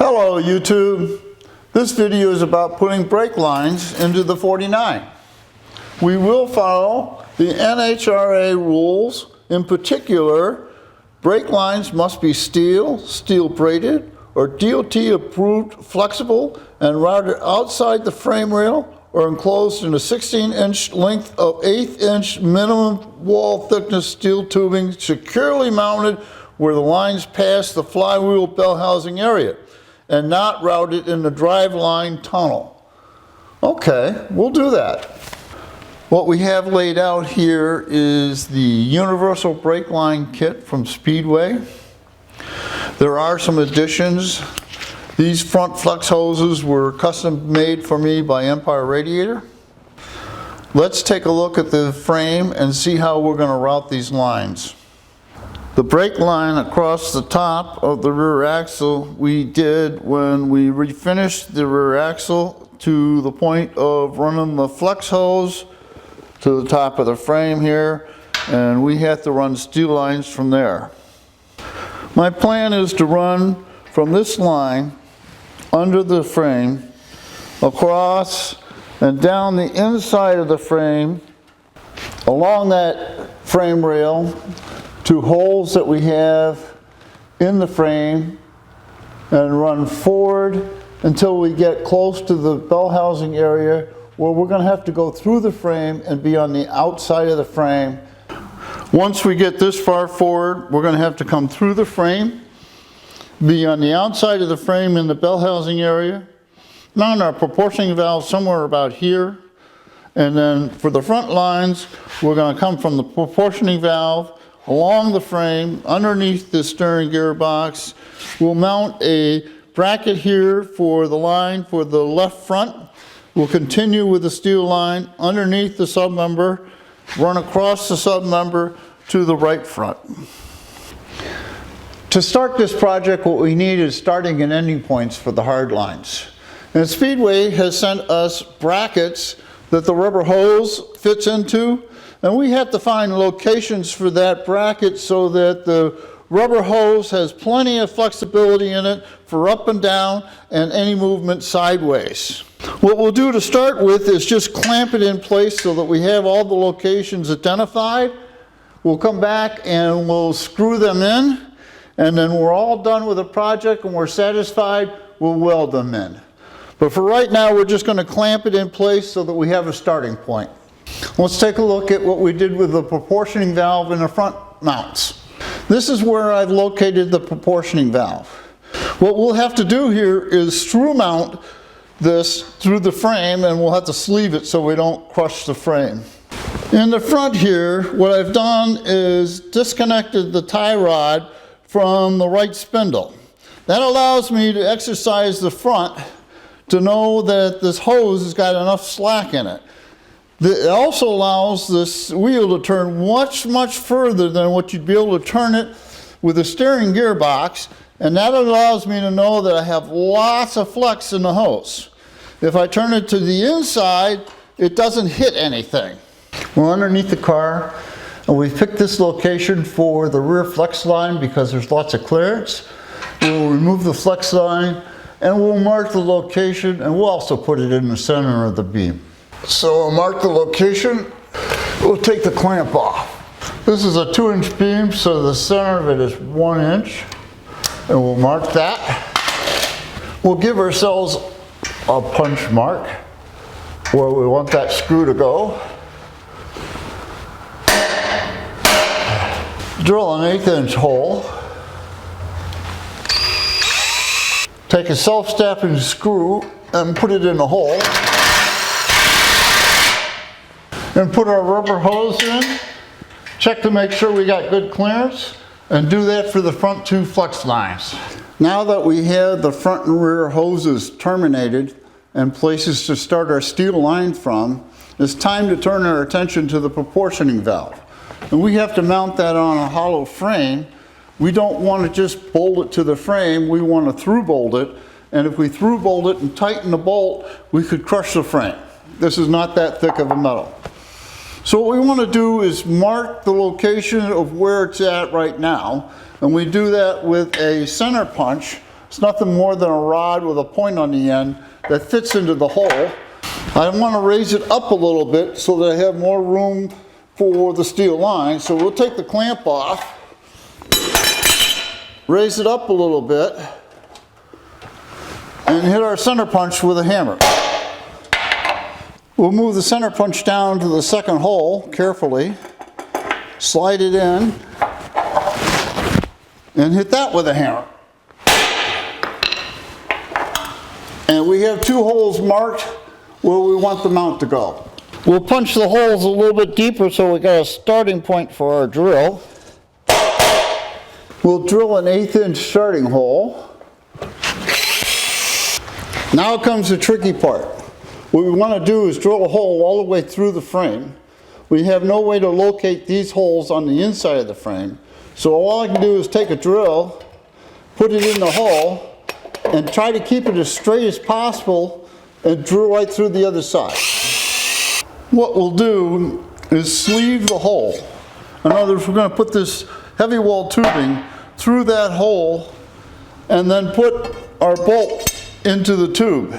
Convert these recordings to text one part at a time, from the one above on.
Hello YouTube. This video is about putting brake lines into the 49. We will follow the NHRA rules. In particular, brake lines must be steel braided, or DOT approved flexible and routed outside the frame rail or enclosed in a 16-inch length of 1/8-inch minimum wall thickness steel tubing securely mounted where the lines pass the flywheel bell housing area and not routed in the driveline tunnel. Okay, we'll do that. What we have laid out here is the universal brake line kit from Speedway. There are some additions. These front flex hoses were custom made for me by Empire Radiator. Let's take a look at the frame and see how we're going to route these lines. The brake line across the top of the rear axle we did when we refinished the rear axle to the point of running the flex hose to the top of the frame here, and we have to run steel lines from there. My plan is to run from this line under the frame, across and down the inside of the frame, along that frame rail to holes that we have in the frame, and run forward until we get close to the bell housing area where we're going to have to go through the frame and be on the outside of the frame. Once we get this far forward, we're going to have to come through the frame, be on the outside of the frame in the bell housing area, mount our proportioning valve somewhere about here, and then for the front lines, we're going to come from the proportioning valve along the frame, underneath the steering gearbox. We'll mount a bracket here for the line for the left front. We'll continue with the steel line underneath the submember, run across the submember to the right front. To start this project, what we need is starting and ending points for the hard lines. And Speedway has sent us brackets that the rubber hose fits into, and we have to find locations for that bracket so that the rubber hose has plenty of flexibility in it for up and down and any movement sideways. What we'll do to start with is just clamp it in place so that we have all the locations identified. We'll come back and we'll screw them in, and then we're all done with the project and we're satisfied, we'll weld them in. But for right now, we're just going to clamp it in place so that we have a starting point. Let's take a look at what we did with the proportioning valve in the front mounts. This is where I've located the proportioning valve. What we'll have to do here is screw mount this through the frame, and we'll have to sleeve it so we don't crush the frame. In the front here, what I've done is disconnected the tie rod from the right spindle. That allows me to exercise the front to know that this hose has got enough slack in it. It also allows this wheel to turn much further than what you'd be able to turn it with a steering gearbox, and that allows me to know that I have lots of flex in the hose. If I turn it to the inside, it doesn't hit anything. We're underneath the car, and we picked this location for the rear flex line because there's lots of clearance. We'll remove the flex line, and we'll mark the location, and we'll also put it in the center of the beam. So I'll mark the location. We'll take the clamp off. This is a 2-inch beam, so the center of it is 1 inch, and we'll mark that. We'll give ourselves a punch mark where we want that screw to go. Drill an 1/8-inch hole. Take a self-stepping screw and put it in the hole. And put our rubber hose in. Check to make sure we got good clearance, and do that for the front 2 flex lines. Now that we have the front and rear hoses terminated and places to start our steel line from, it's time to turn our attention to the proportioning valve. And we have to mount that on a hollow frame. We don't want to just bolt it to the frame, we want to through bolt it, and if we through bolt it and tighten the bolt, we could crush the frame. This is not that thick of a metal. So what we want to do is mark the location of where it's at right now, and we do that with a center punch It's nothing more than a rod with a point on the end that fits into the hole. I want to raise it up a little bit so that I have more room for the steel line. So we'll take the clamp off, raise it up a little bit, and hit our center punch with a hammer. We'll move the center punch down to the second hole carefully, slide it in, and hit that with a hammer. And we have 2 holes marked where we want the mount to go. We'll punch the holes a little bit deeper so we got a starting point for our drill. We'll drill an 1/8 inch starting hole. Now comes the tricky part. What we want to do is drill a hole all the way through the frame. We have no way to locate these holes on the inside of the frame. So all I can do is take a drill, put it in the hole, and try to keep it as straight as possible and drill right through the other side. What we'll do is sleeve the hole. In other words, we're going to put this heavy wall tubing through that hole and then put our bolt into the tube.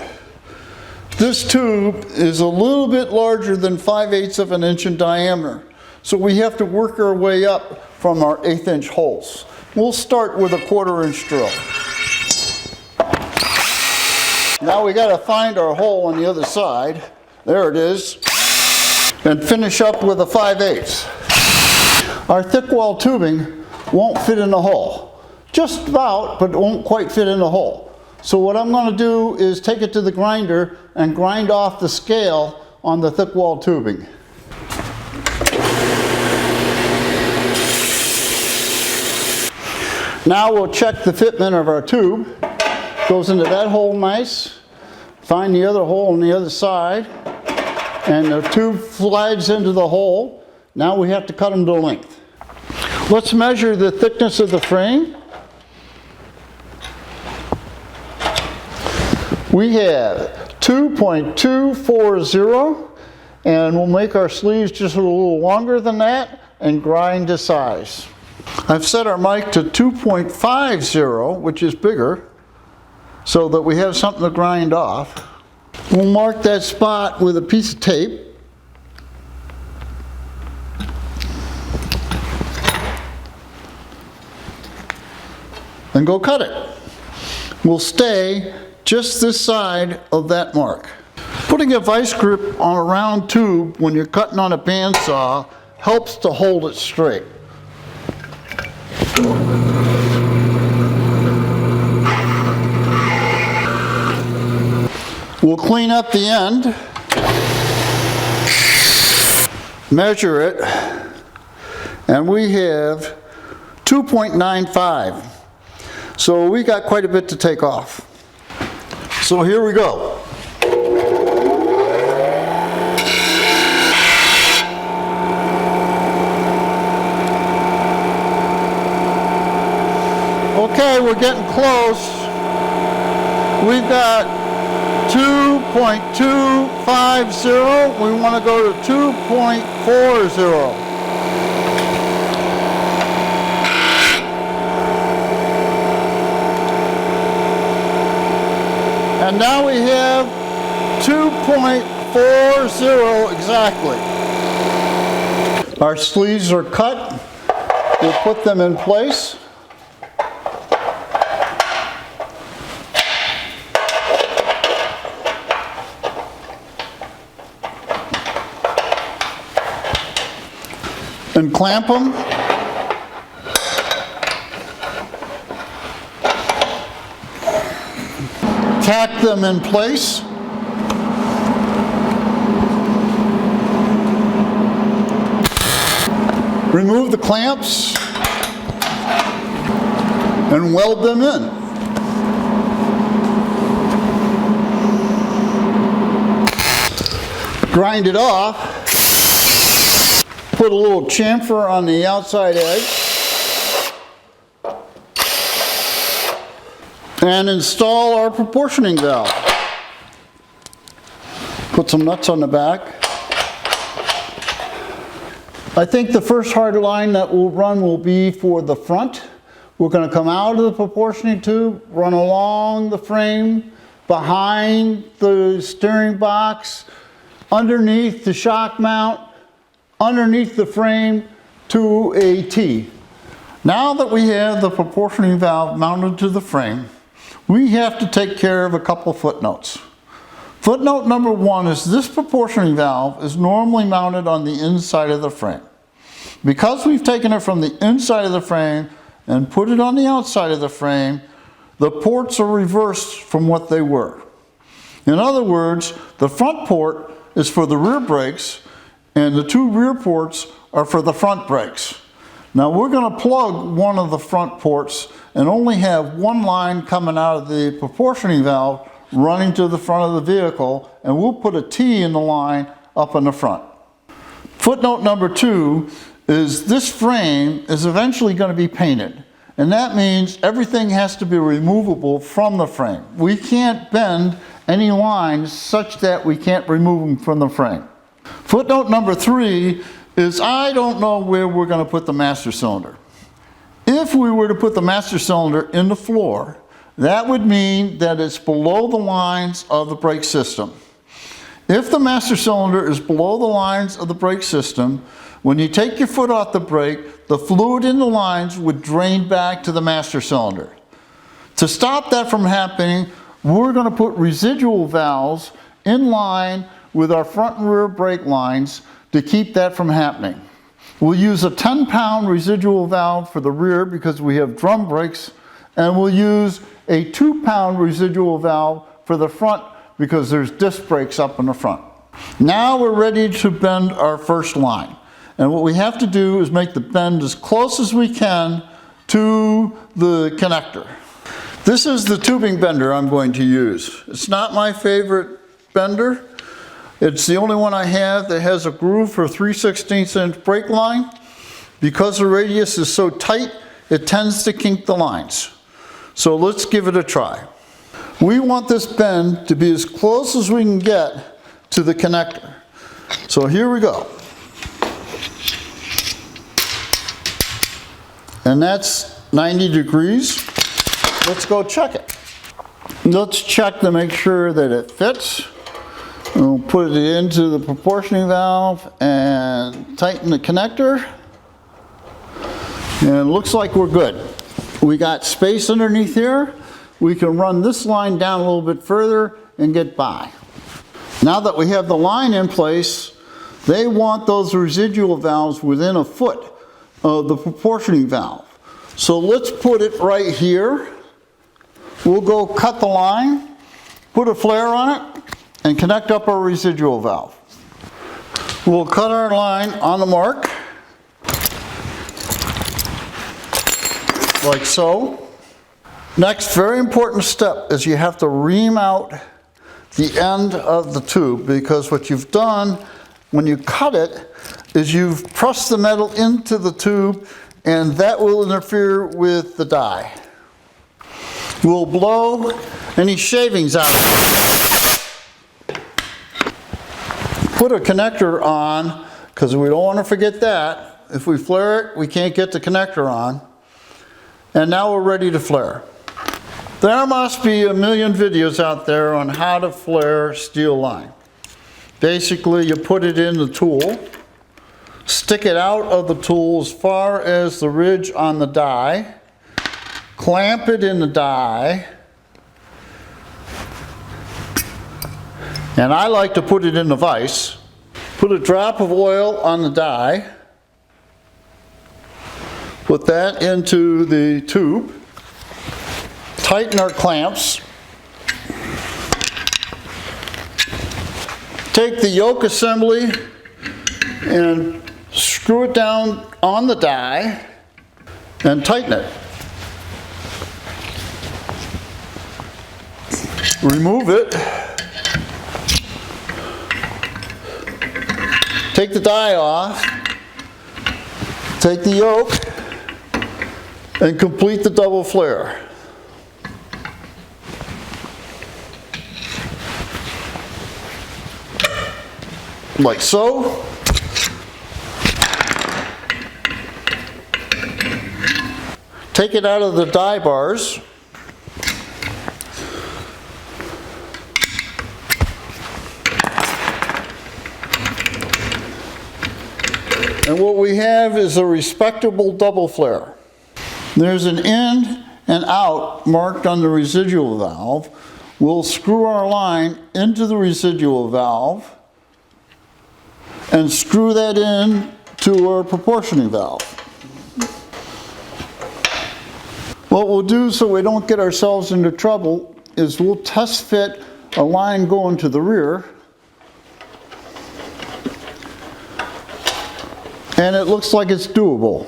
This tube is a little bit larger than 5/8 of an inch in diameter, so we have to work our way up from our 1/8 inch holes. We'll start with a 1/4 inch drill. Now we got to find our hole on the other side. There it is. And finish up with a 5/8. Our thick wall tubing won't fit in the hole. Just about, but it won't quite fit in the hole. So what I'm going to do is take it to the grinder and grind off the scale on the thick wall tubing. Now we'll check the fitment of our tube. Goes into that hole nice. Find the other hole on the other side. And the tube slides into the hole. Now we have to cut them to length. Let's measure the thickness of the frame. We have 2.240, and we'll make our sleeves just a little longer than that and grind to size. I've set our mic to 2.50, which is bigger, so that we have something to grind off. We'll mark that spot with a piece of tape. And go cut it. We'll stay just this side of that mark. Putting a vice grip on a round tube when you're cutting on a bandsaw helps to hold it straight. We'll clean up the end, measure it, and we have 2.95. So we got quite a bit to take off. So here we go. Okay, we're getting close. We've got 2.250. We want to go to 2.40. And now we have 2.40 exactly. Our sleeves are cut. We'll put them in place. And clamp them. Tack them in place. Remove the clamps and weld them in. Grind it off. Put a little chamfer on the outside edge. And install our proportioning valve. Put some nuts on the back. I think the first hard line that we'll run will be for the front. We're going to come out of the proportioning tube, run along the frame, behind the steering box, underneath the shock mount, underneath the frame to a T. Now that we have the proportioning valve mounted to the frame, we have to take care of a couple footnotes. Footnote number 1 is this proportioning valve is normally mounted on the inside of the frame. Because we've taken it from the inside of the frame and put it on the outside of the frame, the ports are reversed from what they were. In other words, the front port is for the rear brakes and the 2 rear ports are for the front brakes. Now we're going to plug one of the front ports and only have one line coming out of the proportioning valve running to the front of the vehicle, and we'll put a T in the line up in the front. Footnote number 2 is this frame is eventually going to be painted, and that means everything has to be removable from the frame. We can't bend any lines such that we can't remove them from the frame. Footnote number 3 is I don't know where we're going to put the master cylinder. If we were to put the master cylinder in the floor, that would mean that it's below the lines of the brake system. If the master cylinder is below the lines of the brake system, when you take your foot off the brake, the fluid in the lines would drain back to the master cylinder. To stop that from happening, we're going to put residual valves in line with our front and rear brake lines to keep that from happening. We'll use a 10-pound residual valve for the rear because we have drum brakes, and we'll use a 2-pound residual valve for the front because there's disc brakes up in the front. Now we're ready to bend our first line. And what we have to do is make the bend as close as we can to the connector. This is the tubing bender I'm going to use. It's not my favorite bender. It's the only one I have that has a groove for a 3/16 inch brake line. Because the radius is so tight, it tends to kink the lines. So let's give it a try. We want this bend to be as close as we can get to the connector. So here we go. And that's 90 degrees. Let's go check it. Let's check to make sure that it fits. We'll put it into the proportioning valve and tighten the connector. And it looks like we're good. We got space underneath here. We can run this line down a little bit further and get by. Now that we have the line in place, they want those residual valves within a foot of the proportioning valve. So let's put it right here. We'll go cut the line, put a flare on it, and connect up our residual valve. We'll cut our line on the mark, like so. Next, very important step is you have to ream out the end of the tube, because what you've done when you cut it is you've pressed the metal into the tube, and that will interfere with the die. We'll blow any shavings out of it. Put a connector on, because we don't want to forget that. If we flare it, we can't get the connector on. And now we're ready to flare. There must be a million videos out there on how to flare steel line. Basically, you put it in the tool, stick it out of the tool as far as the ridge on the die, clamp it in the die, and I like to put it in the vise. Put a drop of oil on the die, put that into the tube, tighten our clamps, take the yoke assembly and screw it down on the die and tighten it. Remove it. Take the die off. Take the yoke and complete the double flare. Like so. take it out of the die bars. And what we have is a respectable double flare. There's an in and out marked on the residual valve. We'll screw our line into the residual valve and screw that in to our proportioning valve. What we'll do so we don't get ourselves into trouble is we'll test fit a line going to the rear. And it looks like it's doable.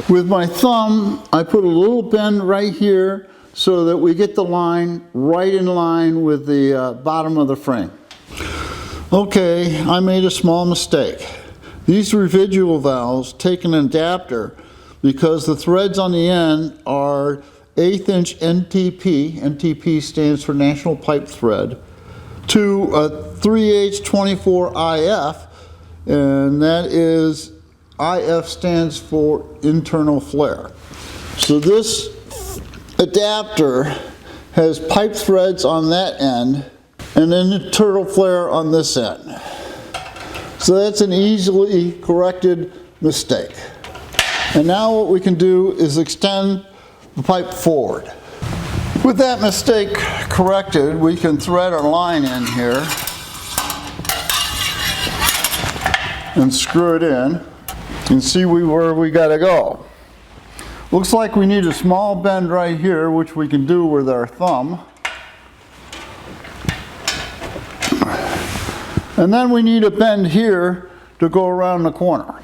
With my thumb, I put a little bend right here so that we get the line right in line with the bottom of the frame. Okay, I made a small mistake. These residual valves take an adapter because the threads on the end are 1/8 inch NTP, NTP stands for National Pipe Thread, to a 3/8 24 IF, and that is IF stands for internal flare. So this adapter has pipe threads on that end and an internal flare on this end. So that's an easily corrected mistake. And now what we can do is extend the pipe forward. With that mistake corrected, we can thread our line in here and screw it in and see where we gotta go. Looks like we need a small bend right here, which we can do with our thumb. And then we need a bend here to go around the corner.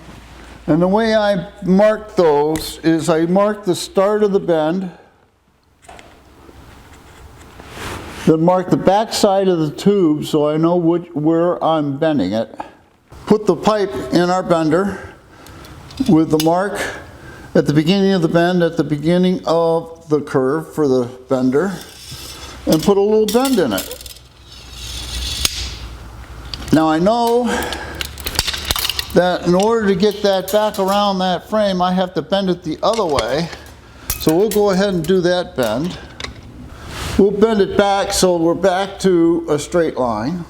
And the way I mark those is I mark the start of the bend, then mark the back side of the tube so I know where I'm bending it. Put the pipe in our bender with the mark at the beginning of the bend, at the beginning of the curve for the bender, and put a little bend in it. Now I know that in order to get that back around that frame, I have to bend it the other way. So we'll go ahead and do that bend. We'll bend it back so we're back to a straight line.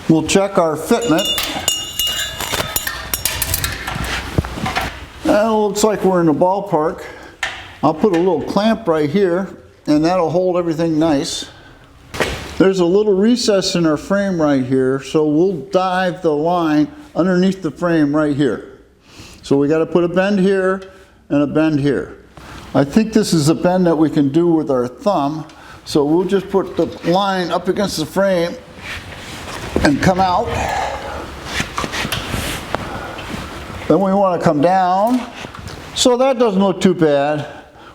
We'll check our fitment. And it looks like we're in the ballpark. I'll put a little clamp right here, and that'll hold everything nice. There's a little recess in our frame right here, so we'll dive the line underneath the frame right here. So we got to put a bend here and a bend here. I think this is a bend that we can do with our thumb, so we'll just put the line up against the frame and come out. Then we want to come down. So that doesn't look too bad.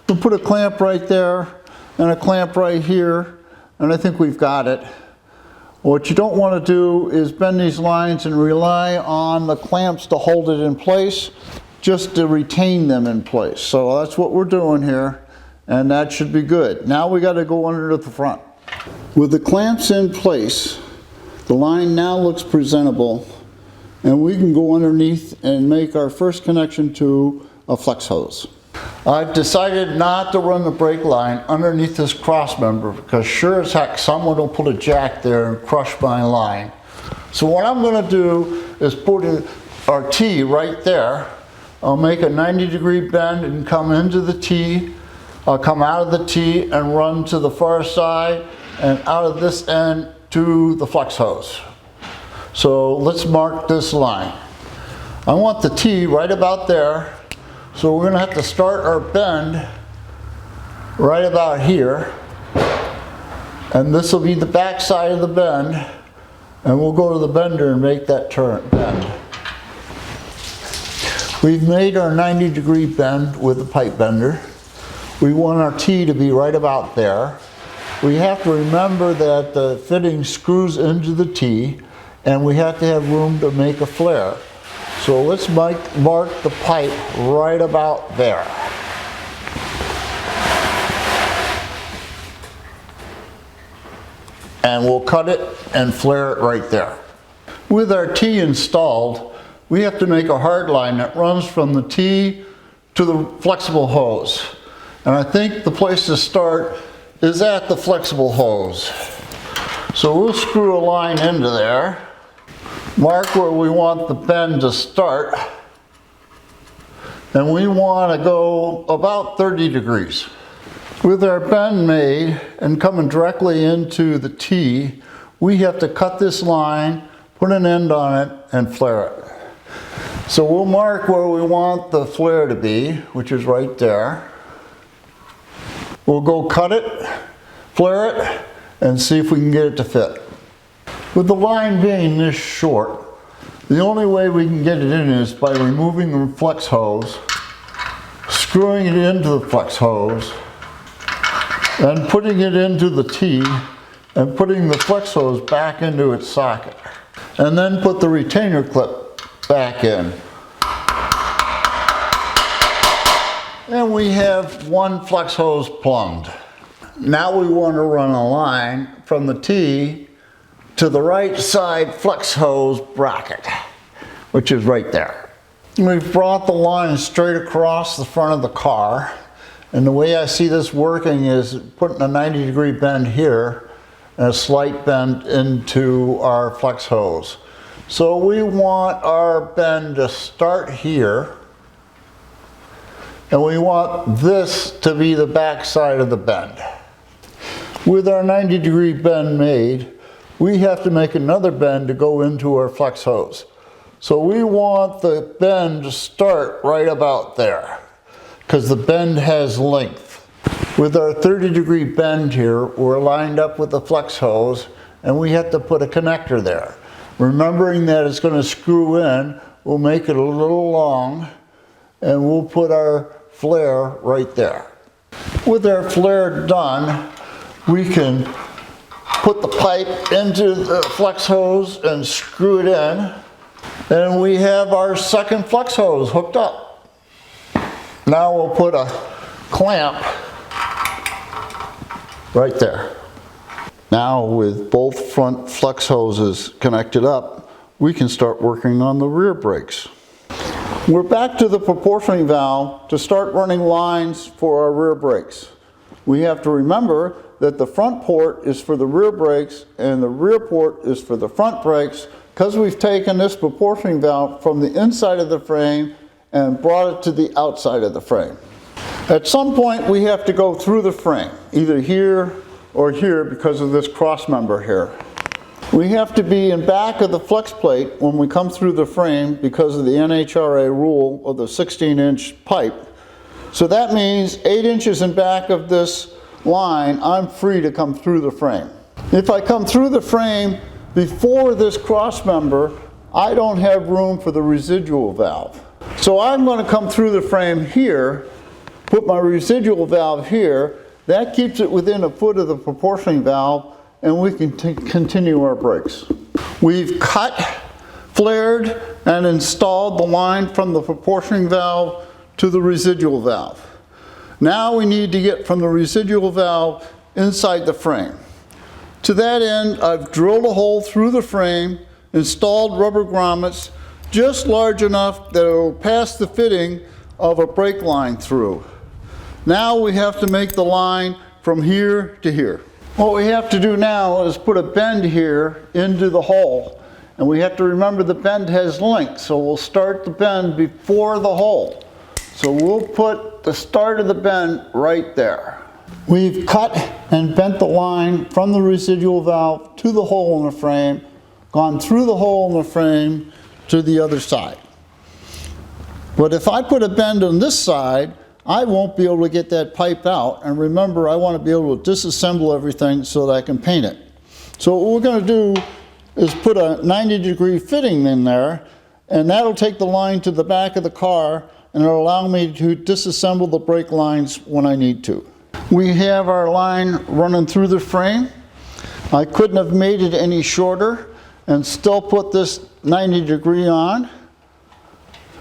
We'll put a clamp right there and a clamp right here, and I think we've got it. What you don't want to do is bend these lines and rely on the clamps to hold it in place, just to retain them in place. So that's what we're doing here, and that should be good. Now we got to go under the front. With the clamps in place, the line now looks presentable, and we can go underneath and make our first connection to a flex hose. I've decided not to run the brake line underneath this cross member because sure as heck someone will put a jack there and crush my line. So what I'm going to do is put our T right there. I'll make a 90-degree bend and come into the T. I'll come out of the T and run to the far side and out of this end to the flex hose. So let's mark this line. I want the T right about there, so we're going to have to start our bend right about here, and this will be the back side of the bend, and we'll go to the bender and make that bend. We've made our 90-degree bend with the pipe bender. We want our T to be right about there. We have to remember that the fitting screws into the T, and we have to have room to make a flare. So let's mark the pipe right about there. And we'll cut it and flare it right there. With our T installed, we have to make a hard line that runs from the T to the flexible hose. And I think the place to start is at the flexible hose. So we'll screw a line into there, mark where we want the bend to start, and we want to go about 30 degrees. With our bend made and coming directly into the T, we have to cut this line, put an end on it, and flare it. So we'll mark where we want the flare to be, which is right there. We'll go cut it, flare it, and see if we can get it to fit. With the line being this short, the only way we can get it in is by removing the flex hose, screwing it into the flex hose, and putting it into the T, and putting the flex hose back into its socket. And then put the retainer clip back in. And we have one flex hose plumbed. Now we want to run a line from the T to the right side flex hose bracket, which is right there. We've brought the line straight across the front of the car. And the way I see this working is putting a 90-degree bend here and a slight bend into our flex hose. So we want our bend to start here, and we want this to be the back side of the bend. With our 90-degree bend made, we have to make another bend to go into our flex hose. So we want the bend to start right about there, because the bend has length. With our 30-degree bend here, we're lined up with the flex hose, and we have to put a connector there. Remembering that it's going to screw in, we'll make it a little long, and we'll put our flare right there. With our flare done, we can put the pipe into the flex hose and screw it in, and we have our second flex hose hooked up. Now we'll put a clamp right there. Now with both front flex hoses connected up, we can start working on the rear brakes. We're back to the proportioning valve to start running lines for our rear brakes. We have to remember that the front port is for the rear brakes and the rear port is for the front brakes, because we've taken this proportioning valve from the inside of the frame and brought it to the outside of the frame. At some point we have to go through the frame, either here or here because of this cross member here. We have to be in back of the flex plate when we come through the frame because of the NHRA rule of the 16-inch pipe. So that means 8 inches in back of this line, I'm free to come through the frame. If I come through the frame before this cross member, I don't have room for the residual valve. So I'm going to come through the frame here, put my residual valve here. That keeps it within a foot of the proportioning valve, and we can continue our brakes. We've cut, flared, and installed the line from the proportioning valve to the residual valve. Now we need to get from the residual valve inside the frame. To that end, I've drilled a hole through the frame, installed rubber grommets just large enough that it will pass the fitting of a brake line through. Now we have to make the line from here to here. What we have to do now is put a bend here into the hole, and we have to remember the bend has length, so we'll start the bend before the hole. So we'll put the start of the bend right there. We've cut and bent the line from the residual valve to the hole in the frame, gone through the hole in the frame to the other side. But if I put a bend on this side, I won't be able to get that pipe out. And remember, I want to be able to disassemble everything so that I can paint it. So what we're going to do is put a 90-degree fitting in there, and that'll take the line to the back of the car, and it'll allow me to disassemble the brake lines when I need to. We have our line running through the frame. I couldn't have made it any shorter and still put this 90-degree on.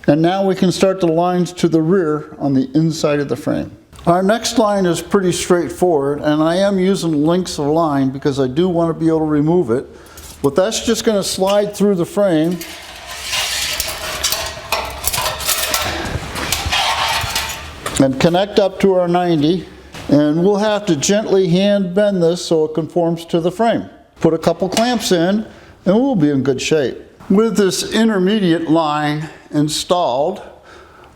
And now we can start the lines to the rear on the inside of the frame. Our next line is pretty straightforward, and I am using lengths of line because I do want to be able to remove it. But that's just going to slide through the frame. and connect up to our 90, and we'll have to gently hand bend this so it conforms to the frame. Put a couple clamps in and we'll be in good shape. With this intermediate line installed,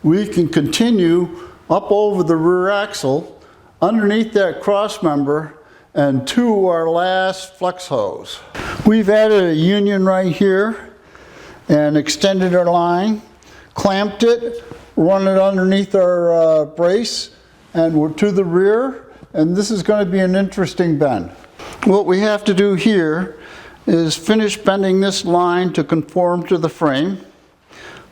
we can continue up over the rear axle, underneath that cross member, and to our last flex hose. We've added a union right here and extended our line, clamped it, run it underneath our brace, and we're to the rear, and this is going to be an interesting bend. What we have to do here is finish bending this line to conform to the frame,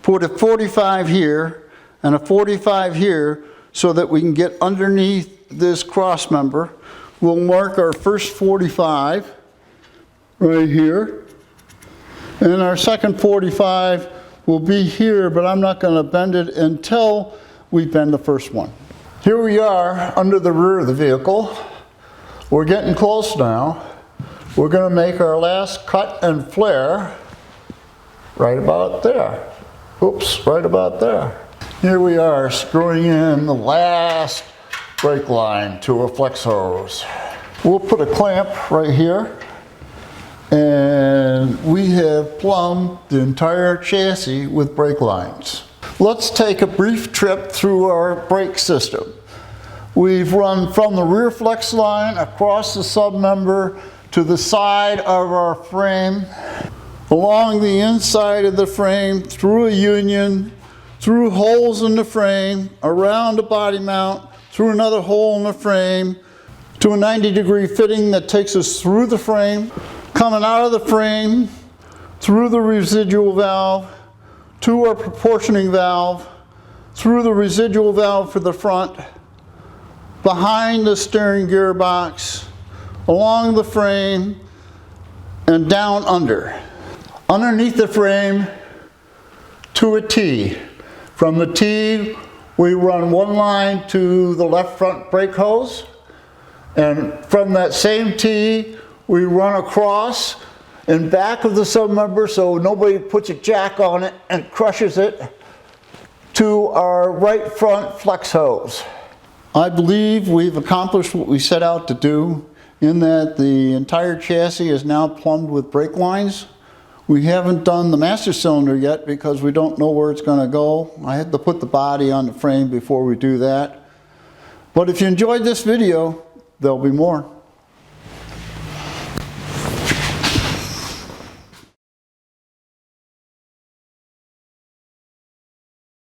put a 45 here and a 45 here so that we can get underneath this cross member. We'll mark our first 45 right here, and our second 45 will be here, but I'm not going to bend it until we bend the first one. Here we are under the rear of the vehicle. We're getting close now. We're going to make our last cut and flare right about there. Oops, right about there. Here we are screwing in the last brake line to a flex hose. We'll put a clamp right here, and we have plumbed the entire chassis with brake lines. Let's take a brief trip through our brake system. We've run from the rear flex line across the submember to the side of our frame, along the inside of the frame, through a union, through holes in the frame, around the body mount, through another hole in the frame, to a 90-degree fitting that takes us through the frame, coming out of the frame, through the residual valve, to our proportioning valve, through the residual valve for the front, behind the steering gearbox, along the frame, and down under. Underneath the frame to a T. From the T, we run one line to the left front brake hose, and from that same T, we run across in back of the submember so nobody puts a jack on it and crushes it, to our right front flex hose. I believe we've accomplished what we set out to do, in that the entire chassis is now plumbed with brake lines. We haven't done the master cylinder yet because we don't know where it's going to go. I had to put the body on the frame before we do that. But if you enjoyed this video, there'll be more.